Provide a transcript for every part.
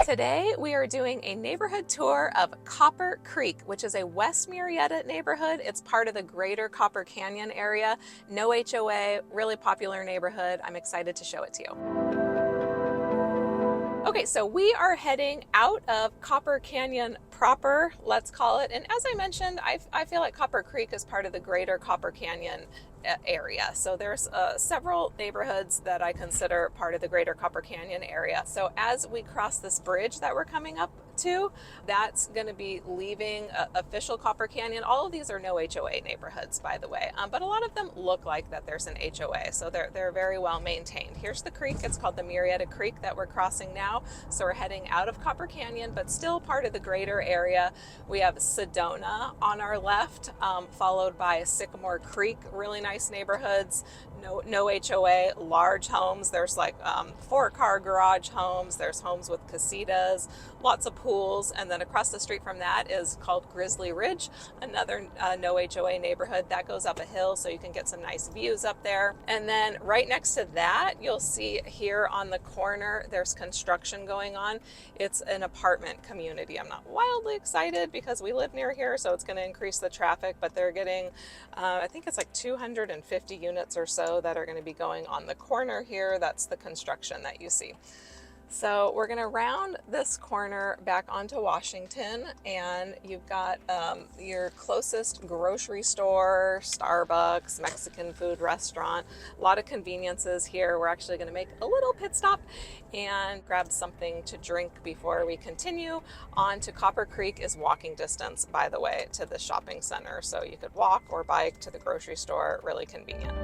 Today we are doing a neighborhood tour of Copper Creek, which is a West Murrieta neighborhood. It's part of the greater Copper Canyon area. No HOA, really popular neighborhood. I'm excited to show it to you. Okay, so we are heading out of Copper Canyon proper, let's call it. And as I mentioned, I feel like Copper Creek is part of the greater Copper Canyon area. So there's several neighborhoods that I consider part of the greater Copper Canyon area. So as we cross this bridge that we're coming up to, that's going to be leaving official Copper Canyon. All of these are no HOA neighborhoods, by the way, but a lot of them look like that there's an HOA, so they're very well maintained. Here's the creek. It's called the Murrieta Creek that we're crossing now. So we're heading out of Copper Canyon, but still part of the greater area. We have Sedona on our left, followed by Sycamore Creek, really nice neighborhoods. No HOA, large homes. There's like 4-car garage homes. There's homes with casitas, lots of pools. And then across the street from that is called Grizzly Ridge, another no HOA neighborhood that goes up a hill, so you can get some nice views up there. And then right next to that, you'll see here on the corner, there's construction going on. It's an apartment community. I'm not wildly excited because we live near here, so it's going to increase the traffic, but they're getting, I think it's like 250 units or so that are going to be going on the corner here. That's the construction that you see. So we're going to round this corner back onto Washington, and you've got your closest grocery store, Starbucks, Mexican food restaurant, a lot of conveniences here. We're actually going to make a little pit stop and grab something to drink before we continue. On to Copper Creek is walking distance, by the way, to the shopping center. So you could walk or bike to the grocery store, really convenient.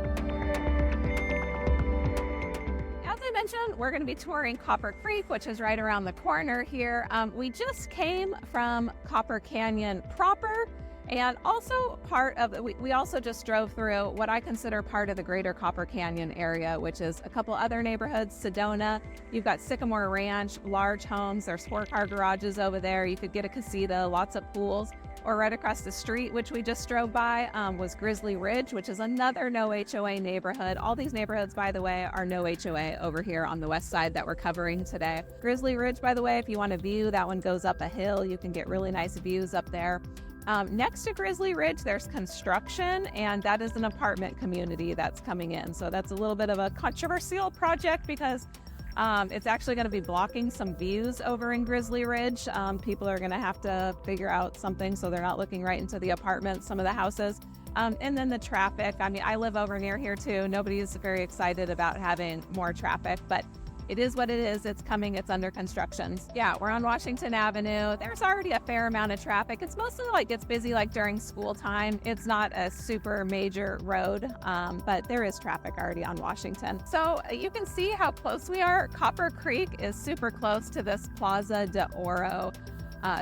As I mentioned, we're going to be touring Copper Creek, which is right around the corner here. We just came from Copper Canyon proper, and also part of we also just drove through what I consider part of the greater Copper Canyon area, which is a couple other neighborhoods. Sedona, you've got Sycamore Ranch, large homes. There's 4-car garages over there. You could get a casita, lots of pools. Or right across the street, which we just drove by, was Grizzly Ridge, which is another no HOA neighborhood. All these neighborhoods, by the way, are no HOA over here on the west side that we're covering today. Grizzly Ridge, by the way, if you want a view, that one goes up a hill. You can get really nice views up there. Next to Grizzly Ridge, there's construction, and that is an apartment community that's coming in. So that's a little bit of a controversial project because it's actually going to be blocking some views over in Grizzly Ridge. People are going to have to figure out something so they're not looking right into the apartments, some of the houses. And then the traffic. I mean, I live over near here too. Nobody's very excited about having more traffic, but it is what it is. It's coming. It's under construction. Yeah, we're on Washington Avenue. There's already a fair amount of traffic. It's mostly like it's busy like during school time. It's not a super major road, but there is traffic already on Washington. So you can see how close we are. Copper Creek is super close to this Plaza de Oro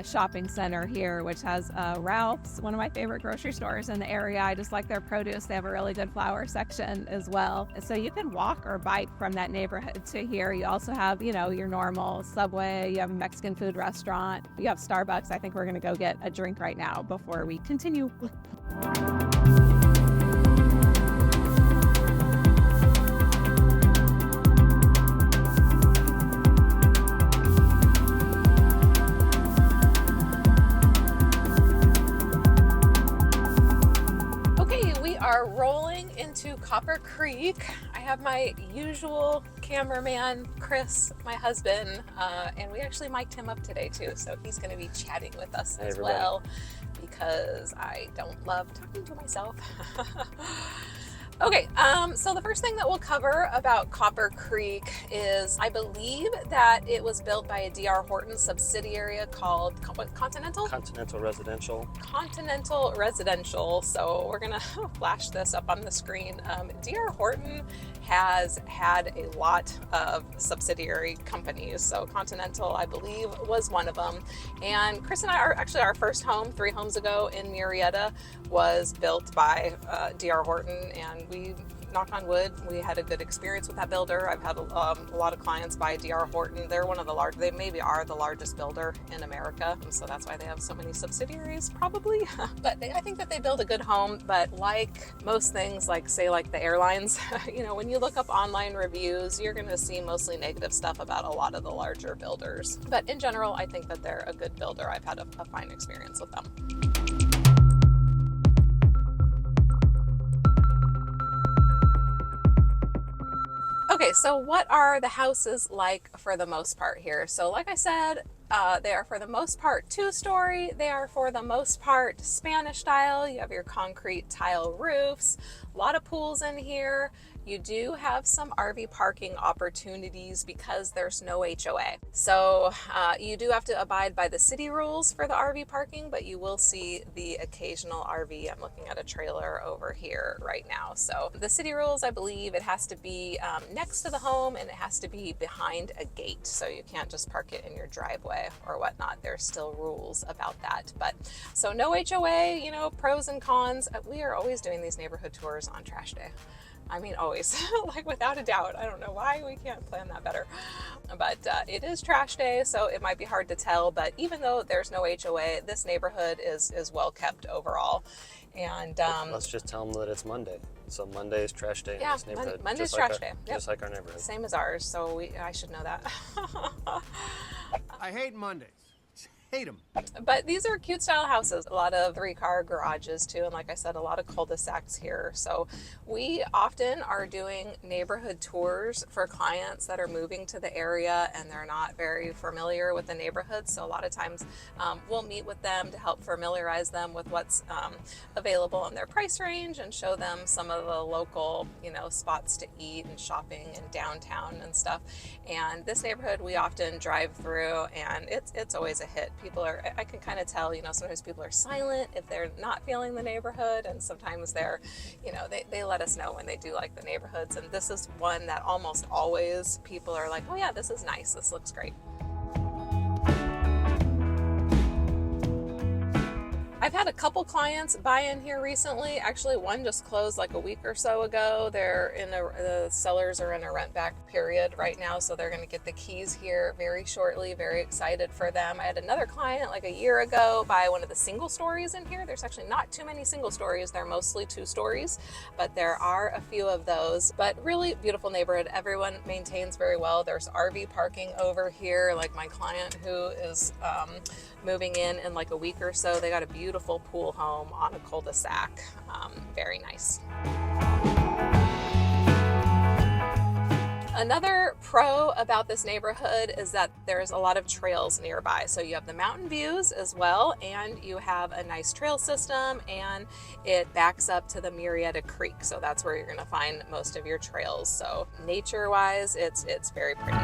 shopping center here, which has Ralph's, one of my favorite grocery stores in the area. I just like their produce. They have a really good flower section as well. So you can walk or bike from that neighborhood to here. You also have, your normal Subway. You have a Mexican food restaurant. You have Starbucks. I think we're going to go get a drink right now before we continue. Are rolling into Copper Creek. I have my usual cameraman, Chris, my husband, and we actually mic'd him up today too, so he's going to be chatting with us as well because I don't love talking to myself. Okay, so the first thing that we'll cover about Copper Creek is I believe that it was built by a D.R. Horton subsidiary called Continental? Continental Residential. Continental Residential. So we're going to flash this up on the screen. D.R. Horton has had a lot of subsidiary companies. So Continental, I believe, was one of them. And Chris and I are actually our first home 3 homes ago in Murrieta was built by D.R. Horton, and we knock on wood, we had a good experience with that builder. I've had a lot of clients buy D.R. Horton. They're one of the large, they maybe are the largest builder in America, and so that's why they have so many subsidiaries, probably. But I think that they build a good home. But like most things, like say like the airlines, you know, when you look up online reviews, you're going to see mostly negative stuff about a lot of the larger builders. But in general, I think that they're a good builder. I've had a fine experience with them. Okay, so what are the houses like for the most part here? So like I said, they are for the most part 2-story. They are for the most part Spanish style. You have your concrete tile roofs, a lot of pools in here. You do have some RV parking opportunities because there's no HOA. So you do have to abide by the city rules for the RV parking, but you will see the occasional RV. I'm looking at a trailer over here right now. So the city rules, I believe it has to be next to the home and it has to be behind a gate. So you can't just park it in your driveway or whatnot. There's still rules about that. But so no HOA, you know, pros and cons. We are always doing these neighborhood tours on trash day. I mean, always, like without a doubt. I don't know why we can't plan that better, but it is trash day, so it might be hard to tell. But even though there's no HOA, this neighborhood is well kept overall. And let's just tell them that it's Monday. So Monday is trash day in yeah, this neighborhood. Monday's trash day. Yep. Just like our neighborhood. Same as ours, so I should know that. I hate Mondays. Hate them. But these are cute style houses, a lot of 3-car garages too, and like I said, a lot of cul-de-sacs here. So we often are doing neighborhood tours for clients that are moving to the area and they're not very familiar with the neighborhood. So a lot of times we'll meet with them to help familiarize them with what's available in their price range and show them some of the local, you know, spots to eat and shopping in downtown and stuff. And this neighborhood we often drive through, and it's always a hit. People are, I can kind of tell, you know, sometimes people are silent if they're not feeling the neighborhood, and sometimes they're, you know, they let us know when they do like the neighborhoods. And this is one that almost always people are like, oh yeah, this is nice, this looks great. I've had a couple clients buy in here recently. Actually, one just closed like a week or so ago. The sellers are in a rent back period right now, so they're going to get the keys here very shortly. Very excited for them. I had another client like a year ago buy one of the single stories in here. There's actually not too many single stories. They're mostly 2 stories, but there are a few of those. But really beautiful neighborhood. Everyone maintains very well. There's RV parking over here. Like my client who is moving in like a week or so, they got a beautiful pool home on a cul-de-sac. Very nice. Another pro about this neighborhood is that there's a lot of trails nearby. So you have the mountain views as well, and you have a nice trail system, and it backs up to the Murrieta Creek. So that's where you're going to find most of your trails. So nature-wise, it's very pretty.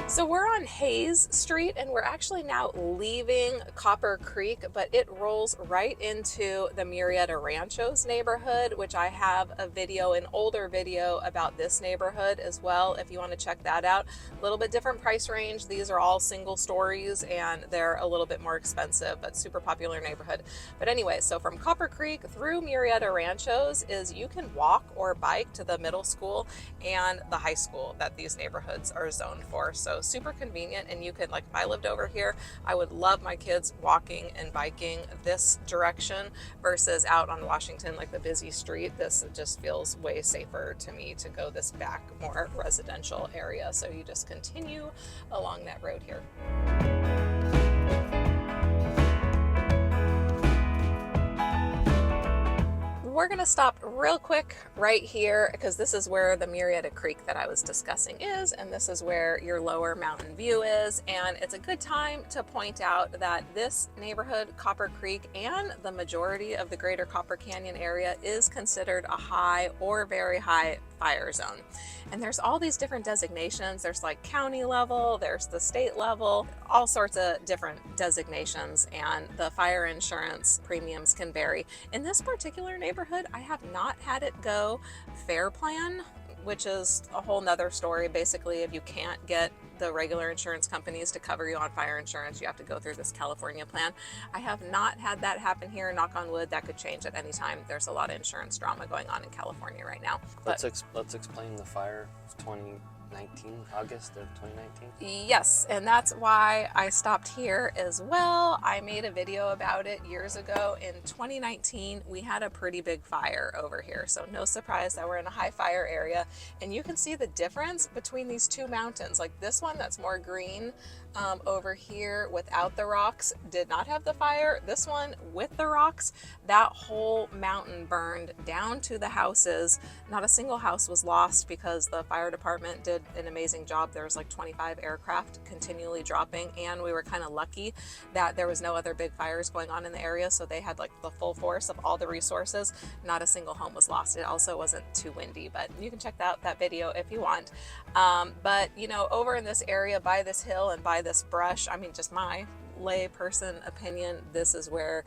So we're on Hayes Street, and we're actually now leaving Copper Creek, but it rolls right into the Murrieta Ranchos neighborhood, which I have a video, an older video about this neighborhood as well, if you want to check that out. A little bit different price range. These are all single stories and they're a little bit more expensive, but super popular neighborhood. But anyway, so from Copper Creek through Murrieta Ranchos is you can walk or bike to the middle school and the high school that these neighborhoods are zoned for. So super convenient, and you could, like if I lived over here, I would love my kids walking and biking this direction versus out on Washington, like the busy street. This just feels way safer to me to go this back, more residential area. So you just continue along that road here. We're going to stop real quick right here because this is where the Murrieta Creek that I was discussing is, and this is where your lower mountain view is. And it's a good time to point out that this neighborhood, Copper Creek, and the majority of the greater Copper Canyon area is considered a high or very high fire zone. And there's all these different designations. There's like county level, there's the state level, all sorts of different designations, and the fire insurance premiums can vary. In this particular neighborhood, I have not had it go fair plan. which is a whole nother story. Basically, if you can't get the regular insurance companies to cover you on fire insurance, you have to go through this California plan. I have not had that happen here, knock on wood. That could change at any time. There's a lot of insurance drama going on in California right now. Let's explain the fire of 2019, August of 2019. Yes, and that's why I stopped here as well. I made a video about it years ago. In 2019, we had a pretty big fire over here, so no surprise that we're in a high fire area. And you can see the difference between these two mountains. Like this one that's more green over here without the rocks did not have the fire. This one with the rocks, that whole mountain burned down to the houses. Not a single house was lost because the fire department did an amazing job. There was like 25 aircraft continually dropping, and we were kind of lucky that there was no other big fires going on in the area, so they had like the full force of all the resources. Not a single home was lost. It also wasn't too windy, but you can check out that video if you want. But you know, over in this area by this hill and by this brush, I mean, just my lay person opinion, this is where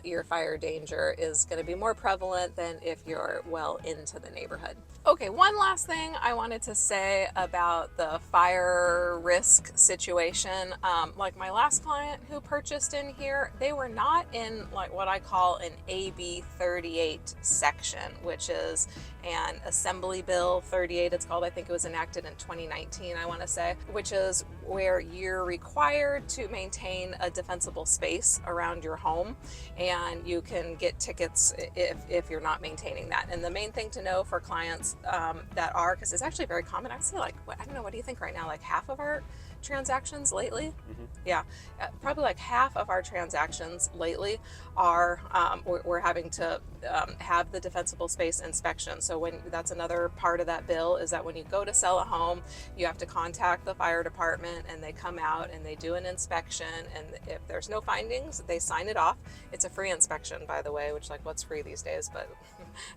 your fire danger is going to be more prevalent than if you're well into the neighborhood. Okay, one last thing I wanted to say about the fire risk situation. Like my last client who purchased in here, they were not in like what I call an AB 38 section, which is an Assembly Bill 38, it's called. I think it was enacted in 2019, I want to say, which is where you're required to maintain a defensible space around your home, and you can get tickets if you're not maintaining that. And the main thing to know for clients that are, because it's actually very common, I'd say like, I don't know, what do you think right now, like half of our transactions lately? Yeah, probably like half of our transactions lately are we're having to have the defensible space inspection. So when that's another part of that bill, is that when you go to sell a home, you have to contact the fire department, and they come out and they do an inspection, and if there's no findings, they sign it off. It's a free inspection, by the way, which, like, what's free these days? But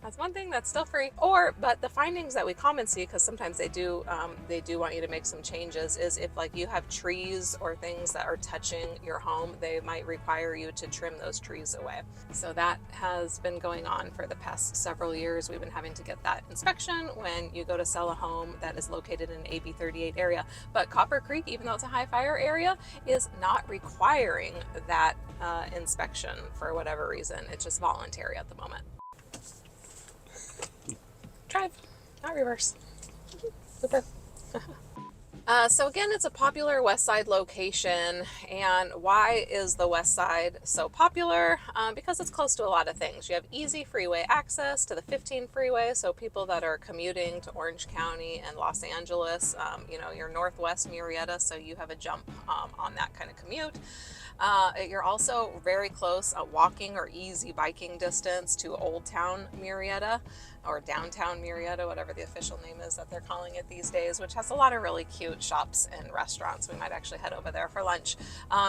that's one thing that's still free. But the findings that we common see, because sometimes they do want you to make some changes, is if like you have trees or things that are touching your home, they might require you to trim those trees away. So that has been going on for the past several years. We've been having to get that inspection when you go to sell a home that is located in an AB 38 area. But Copper Creek, even though it's a high fire area, is not requiring that inspection for whatever reason. It's just voluntary at the moment. Drive, not reverse. Super. So again, it's a popular west side location. And why is the west side so popular? Because it's close to a lot of things. You have easy freeway access to the 15 freeway, so people that are commuting to Orange County and Los Angeles, you know, you're northwest Murrieta, so you have a jump on that kind of commute. You're also very close, walking or easy biking distance to Old Town Murrieta, or downtown Murrieta, whatever the official name is that they're calling it these days, which has a lot of really cute shops and restaurants. We might actually head over there for lunch.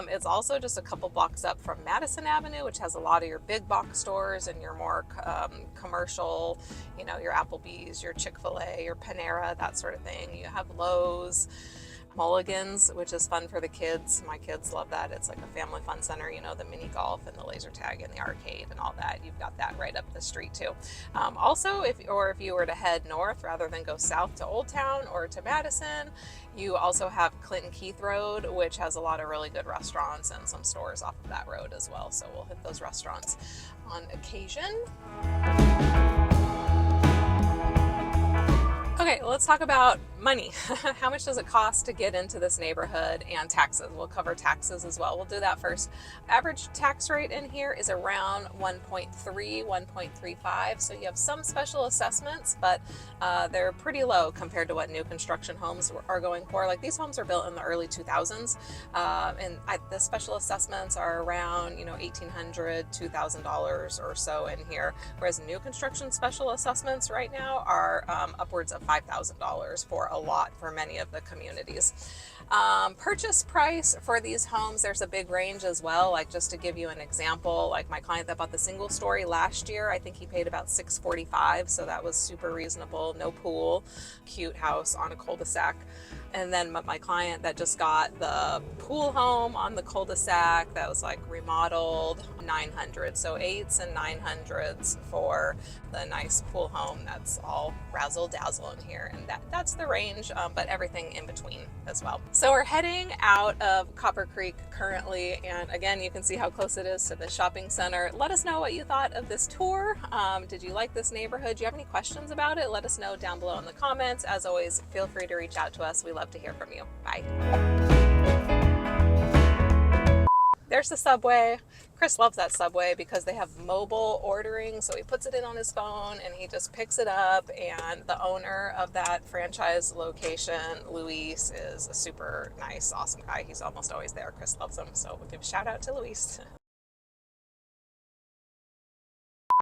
It's also just a couple blocks up from Madison Avenue, which has a lot of your big box stores and your more commercial, you know, your Applebee's, your Chick-fil-A, your Panera, that sort of thing. You have Lowe's, Mulligan's, which is fun for the kids. My kids love that. It's like a family fun center, you know, the mini golf and the laser tag and the arcade and all that. You've got that right up the street too. Also, if you were to head north rather than go south to Old Town or to Madison, you also have Clinton Keith Road, which has a lot of really good restaurants and some stores off of that road as well. So we'll hit those restaurants on occasion. Okay, let's talk about money. How much does it cost to get into this neighborhood, and taxes? We'll cover taxes as well. We'll do that first. Average tax rate in here is around 1.3, 1.35. So you have some special assessments, but they're pretty low compared to what new construction homes are going for. Like these homes are built in the early 2000s, and the special assessments are around, you know, $1,800, $2,000 or so in here. Whereas new construction special assessments right now are upwards of $5,000 for many of the communities. Purchase price for these homes, there's a big range as well. Like just to give you an example, like my client that bought the single story last year, I think he paid about $645, so that was super reasonable. No pool, cute house on a cul-de-sac. And then my client that just got the pool home on the cul-de-sac that was like remodeled, 900. So 8s and 900s for the nice pool home that's all razzle dazzle in here. And that's the range, but everything in between as well. So we're heading out of Copper Creek currently. And again, you can see how close it is to the shopping center. Let us know what you thought of this tour. Did you like this neighborhood? Do you have any questions about it? Let us know down below in the comments. As always, feel free to reach out to us. We love to hear from you. Bye. There's the Subway. Chris loves that Subway because they have mobile ordering. So he puts it in on his phone and he just picks it up. And the owner of that franchise location, Luis, is a super nice, awesome guy. He's almost always there. Chris loves him. So we'll give a shout out to Luis.